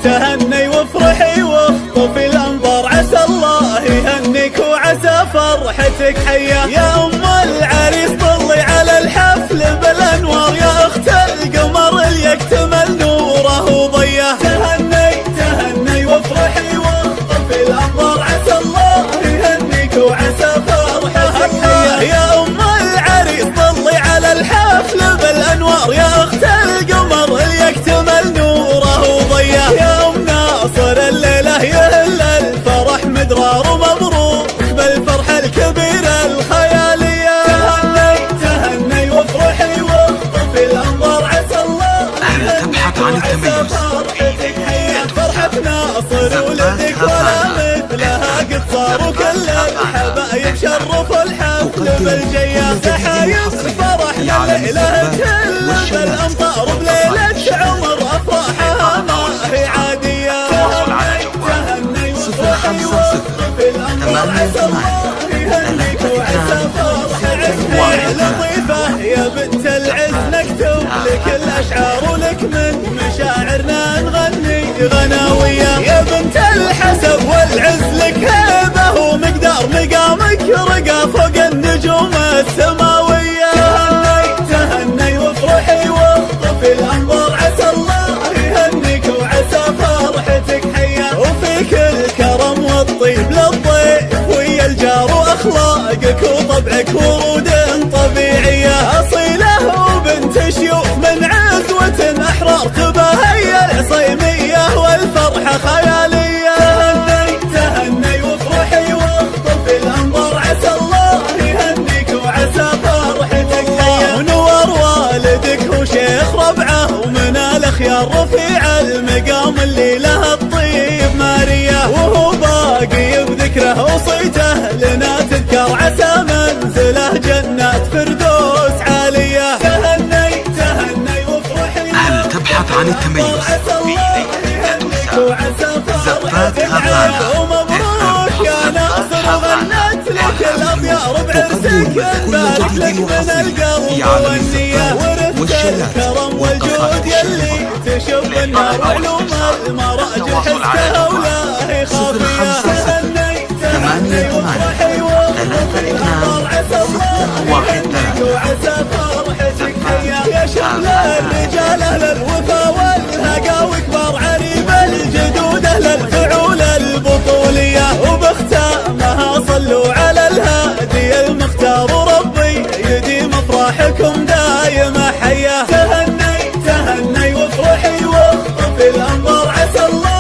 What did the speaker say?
تهني وافرحي واخطفي الأنظار، عسى الله يهنيك وعسى فرحتك حية. يا أم العريس طلي على الحفل بالأنوار، يا أخت القمر ليكتمل نوره وضيه. تهني وافرحي واخطفي الأنظار، عسى الله يهنيك وعسى فرحتك حية. يا أم العريس طلي على الحفل بالأنوار، يا أخت القمر ليكتمل نوره وضيه. يا أم ناصر الليلة يهل الفرح مدرار، ومبروك بالفرحة الكبيرة الخيالية. تهني وافرحي واخطفي الأنظار، عسى الله تبحث عن التميز فرحة ناصر ولدك ولا مثلها قد صاروا كل الحبايب شرفوا الحفل بالجية. تحايا فرحنا الليلة كل الأمطار، بليلة عمر أفراحها ما هي عادية. تهني وافرحي واخطفي الأنظار، عسى الله يهنيك وعسى فرحتك لطيفة. يا بنت العز نكتب لك الأشعار، ولك من مشاعرنا نغني غناوية. يا بنت الحسب والعز لك هيبة ومقدار، مقامك رقى فوق النجوم السماوية. تهني وافرحي واخطفي الأنظار، عسى الله يهنيك وعسى فرحتك حية. وفيك الكرم والطيب للضيف ويا الجار، وأخلاقك وطبعك ورود طبيعية. أصيلة وبنت شيوخ من عزوة أحرار، تبهي العصيمية والفرحة خيالية. تهني وافرحي واخطفي الأنظار، عسى الله يهنيك وعسى فرحتك حية. ونور والدك هو شيخ ربعه، ومن الأخيار رفيع المقام اللي له الطيب مارية. وهو باقي بذكره وصيته لنا تذكر، عسى منزله جنات فردوس عالية. تهني وافرحي هل تبحث عن التميز زفات هافانا؟ ومبروك يا ناصر، غنت لك الأطيار بعرسك، نبارك لك من القلب والنية. ورثت الكرم والجود يلي تشب النار، وعلوم المراجل حسها ولا هي خافية. تهني وافرحي واخطفي الأنظار، عسى الله يهنيك وعسى فرحتك حية. يا شمل الرجال أهل الوفا والهقا، وكبار عريب الجدود أهل الفعول البطولية. وبختامها صلوا على الهادي المختار، وربي يديم أفراحكم دايمة حية. تهني وافرحي واخطفي الأنظار، عسى الله